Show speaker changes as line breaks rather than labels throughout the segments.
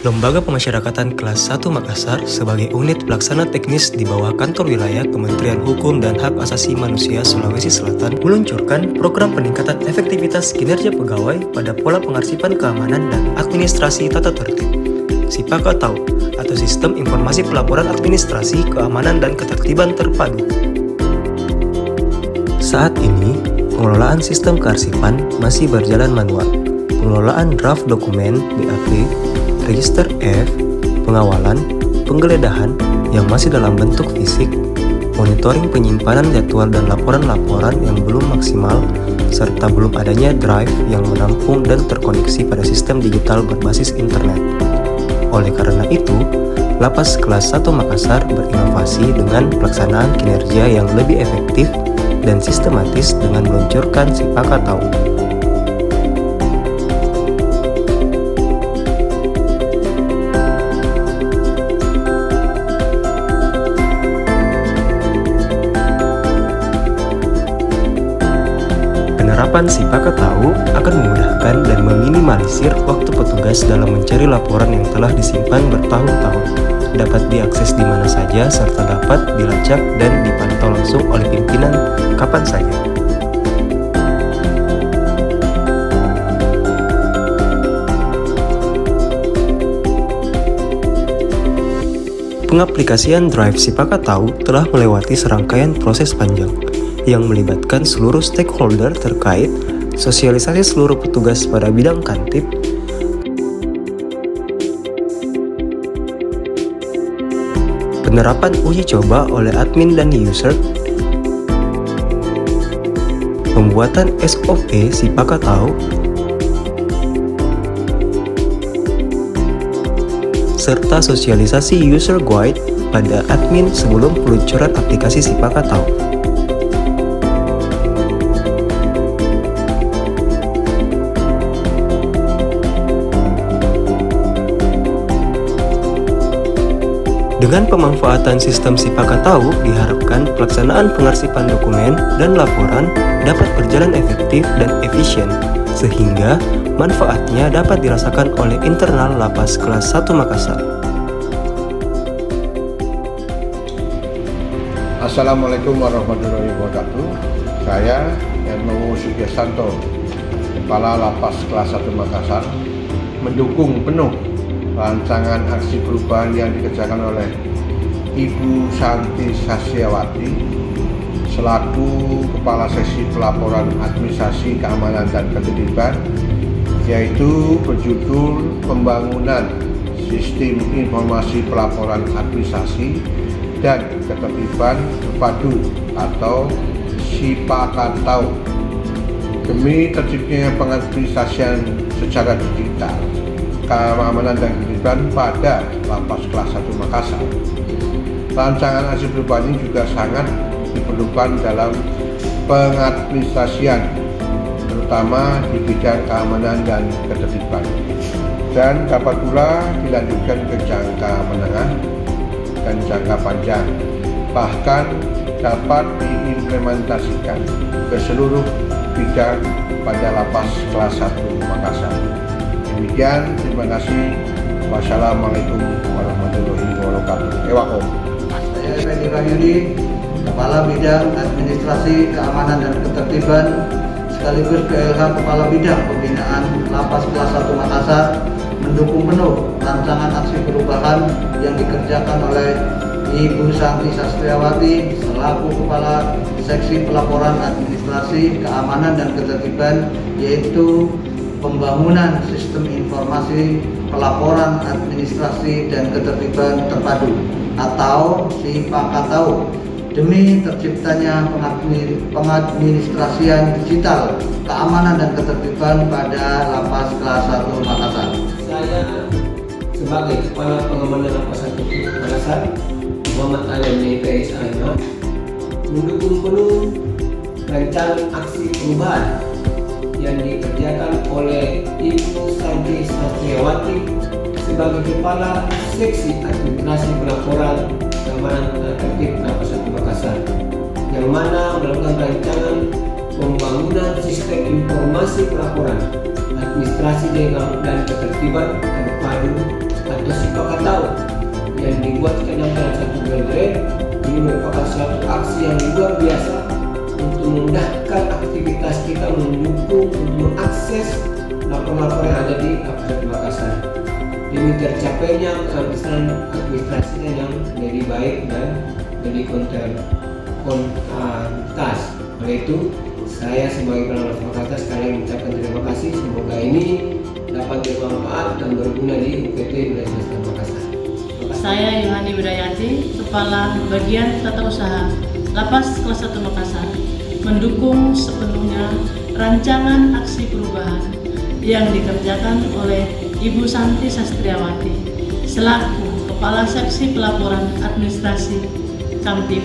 Lembaga Pemasyarakatan Kelas 1 Makassar sebagai unit pelaksana teknis di bawah Kantor Wilayah Kementerian Hukum dan Hak Asasi Manusia Sulawesi Selatan meluncurkan program peningkatan efektivitas kinerja pegawai pada pola pengarsipan keamanan dan administrasi tata tertib (SIPAKA TAU) atau Sistem Informasi Pelaporan Administrasi Keamanan dan Ketertiban Terpadu. Saat ini, pengelolaan sistem kearsipan masih berjalan manual. Pengelolaan draft dokumen BAP, register F, pengawalan, penggeledahan yang masih dalam bentuk fisik, monitoring penyimpanan jadwal dan laporan-laporan yang belum maksimal, serta belum adanya drive yang menampung dan terkoneksi pada sistem digital berbasis internet. Oleh karena itu, Lapas Kelas 1 Makassar berinovasi dengan pelaksanaan kinerja yang lebih efektif dan sistematis dengan meluncurkan SIPAKA TAU. Penerapan SIPAKA TAU akan memudahkan dan meminimalisir waktu petugas dalam mencari laporan yang telah disimpan bertahun-tahun, dapat diakses di mana saja serta dapat dilacak dan dipantau langsung oleh pimpinan kapan saja. Pengaplikasian Drive SIPAKA TAU telah melewati serangkaian proses panjang yang melibatkan seluruh stakeholder terkait, sosialisasi seluruh petugas pada bidang Kantip, penerapan uji coba oleh admin dan user, pembuatan SOP SIPAKA TAU, serta sosialisasi user guide pada admin sebelum peluncuran aplikasi SIPAKA TAU. Dengan pemanfaatan sistem SIPAKA TAU, diharapkan pelaksanaan pengarsipan dokumen dan laporan dapat berjalan efektif dan efisien, sehingga manfaatnya dapat dirasakan oleh internal Lapas Kelas 1 Makassar.
Assalamualaikum warahmatullahi wabarakatuh. Saya Hermawo Sugiyasanto, Kepala Lapas Kelas 1 Makassar, mendukung penuh rancangan aksi perubahan yang dikerjakan oleh Ibu Santi Sasyawati selaku Kepala Seksi Pelaporan Administrasi Keamanan dan Ketertiban, yaitu berjudul Pembangunan Sistem Informasi Pelaporan Administrasi dan Ketertiban Terpadu atau SIPAKA TAU demi terciptanya pengadministrasian secara digital, keamanan dan ketertiban pada Lapas Kelas 1 Makassar. Rancangan aksi perubahan ini juga sangat diperlukan dalam pengadministrasian, terutama di bidang keamanan dan ketertiban, dan dapat pula dilanjutkan ke jangka menengah dan jangka panjang, bahkan dapat diimplementasikan ke seluruh bidang pada Lapas Kelas 1 Makassar. Demikian, terima kasih. Wassalamualaikum warahmatullahi wabarakatuh. Ewakom.
Saya Fendi Wahyudi, Kepala Bidang Administrasi Keamanan dan Ketertiban sekaligus PLH Kepala Bidang Pembinaan Lapas Kelas 1 Makassar, mendukung penuh rancangan aksi perubahan yang dikerjakan oleh Ibu Santi Sasyawati selaku Kepala Seksi Pelaporan Administrasi Keamanan dan Ketertiban, yaitu pembangunan sistem informasi pelaporan administrasi dan ketertiban terpadu atau SIPAKA TAU demi terciptanya pengadministrasian digital, keamanan dan ketertiban pada Lapas Kelas 1 Makassar.
Saya sebagai Kepala Pengamanan Lapas 1 Makassar, Muhammad Alim DPS AMA, mendukung penuh rancangan aksi perubahan yang dikerjakan oleh Ibu Santi Sasyawati sebagai Kepala Seksi Administrasi Pelaporan Keamanan dan Tertib Lapas 1 Makassar, yang mana melakukan rancangan pembangunan sistem informasi pelaporan administrasi dan ketertiban terpadu dibuatkan dalam satu bulan terakhir. Ini merupakan suatu aksi yang luar biasa untuk memudahkan aktivitas kita, mendukung untuk mengakses laporan-laporan yang ada di Kapolsek Makassar. Demi tercapainya kelancaran administrasinya yang lebih baik dan lebih kontas. Oleh itu, saya sebagai Kapolsek Makassar sekali mengucapkan terima kasih. Semoga ini dapat bermanfaat dan berguna di UPT Wilayah Selatan Makassar.
Saya Yohani Widayati, Kepala Bagian Tata Usaha Lapas Kelas 1 Makassar, mendukung sepenuhnya rancangan aksi perubahan yang dikerjakan oleh Ibu Santi Sastriawati selaku Kepala Seksi Pelaporan Administrasi Kamtib,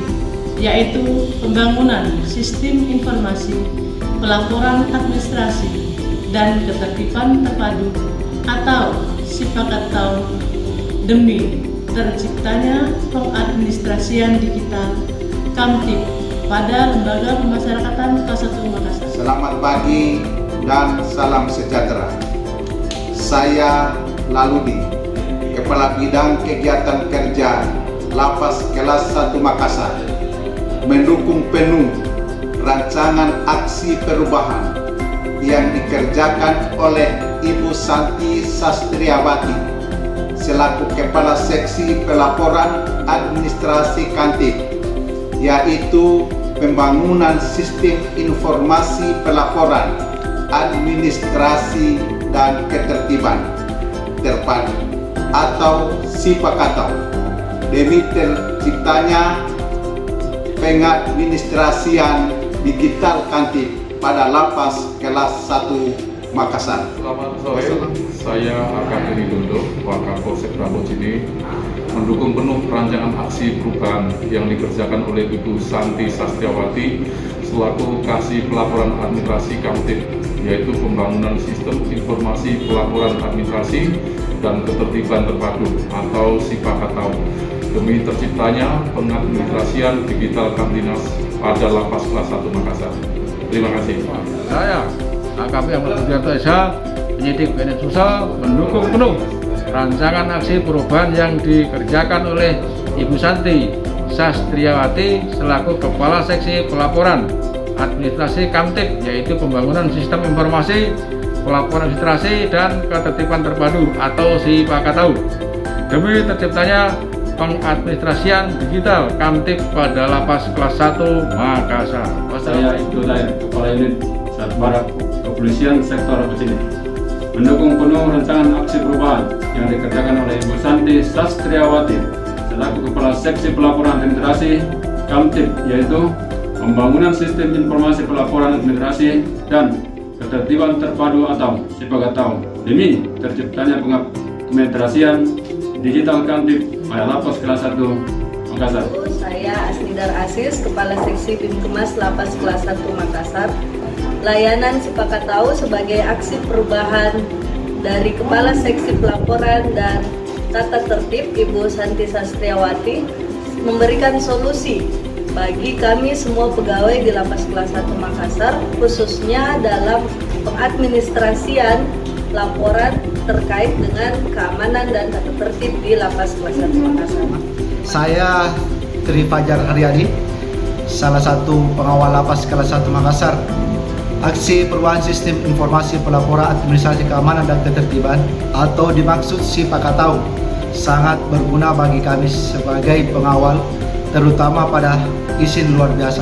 yaitu pembangunan sistem informasi pelaporan administrasi dan ketertiban terpadu atau SIPAKATAU demi terciptanya pengadministrasian digital Kamtib pada Lembaga Pemasyarakatan Kelas 1 Makassar.
Selamat pagi dan salam sejahtera. Saya Laludi, Kepala Bidang Kegiatan Kerja Lapas Kelas 1 Makassar, mendukung penuh rancangan aksi perubahan yang dikerjakan oleh Ibu Santi Sastriawati selaku Kepala Seksi Pelaporan Administrasi Kamtib, yaitu pembangunan sistem informasi pelaporan administrasi dan ketertiban terpadu atau SIPAKATAU demi terciptanya pengadministrasian digital Kamtib pada Lapas Kelas 1 Makassar.
Selamat sore, saya AKP Ridondo, Wakapolsek Prabojini, mendukung penuh rancangan aksi perubahan yang dikerjakan oleh Ibu Santi Sastriawati selaku Kasih Pelaporan Administrasi Kamtib, yaitu pembangunan sistem informasi pelaporan administrasi dan ketertiban terpadu atau SIPAKATAU demi terciptanya pengadministrasian digital Kamtinas pada Lapas Kelas 1 Makassar. Terima kasih.
Saya AKP Ahmad Sugiarto SH, penyidik BNN Sulsel, mendukung penuh rancangan aksi perubahan yang dikerjakan oleh Ibu Santi Sastriawati selaku Kepala Seksi Pelaporan Administrasi Kamtib, yaitu pembangunan sistem informasi pelaporan administrasi dan ketertiban terpadu atau SIPAKATAU demi terciptanya pengadministrasian digital Kamtib pada Lapas Kelas 1 Makassar.
Saya Ibnu Tahir, Kepala Unit Sat Barat Kepolisian Sektor Bojini, mendukung penuh rancangan aksi perubahan yang dikerjakan oleh Ibu Santi Sastriawati selaku Kepala Seksi Pelaporan Administrasi Kamtib, yaitu pembangunan sistem informasi pelaporan administrasi dan ketertiban terpadu atau SIPAKATAU demi terciptanya pengadministrasian digital Kamtib pada Lapas Kelas 1 Makassar.
Saya Asnidar Asis, Kepala Seksi Binkemas Lapas Kelas 1 Makassar. Layanan SIPAKATAU sebagai aksi perubahan dari Kepala Seksi Pelaporan dan Tata Tertib Ibu Santi Sastriawati memberikan solusi bagi kami semua pegawai di Lapas Kelas 1 Makassar, khususnya dalam pengadministrasian laporan terkait dengan keamanan dan tata tertib di Lapas Kelas 1 Makassar.
Saya Tri Fajar Haryadi, salah satu pengawal Lapas Kelas 1 Makassar. Aksi perubahan sistem informasi pelaporan administrasi keamanan dan ketertiban atau dimaksud SIPAKATAU sangat berguna bagi kami sebagai pengawal, terutama pada izin luar biasa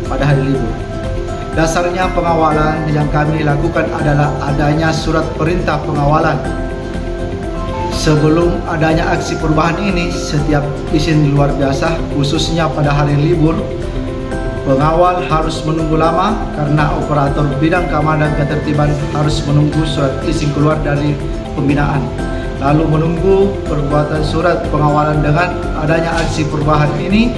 pada hari libur. Dasarnya pengawalan yang kami lakukan adalah adanya surat perintah pengawalan. Sebelum adanya aksi perubahan ini, setiap izin luar biasa khususnya pada hari libur, pengawal harus menunggu lama karena operator bidang keamanan dan ketertiban harus menunggu surat izin keluar dari pembinaan. Lalu menunggu perbuatan surat pengawalan. Dengan adanya aksi perubahan ini,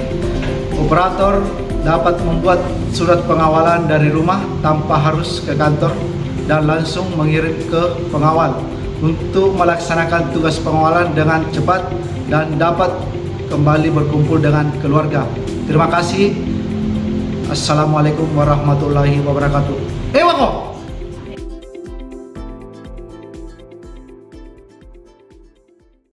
operator dapat membuat surat pengawalan dari rumah tanpa harus ke kantor dan langsung mengirim ke pengawal untuk melaksanakan tugas pengawalan dengan cepat dan dapat kembali berkumpul dengan keluarga. Terima kasih. Assalamualaikum warahmatullahi wabarakatuh. Wako!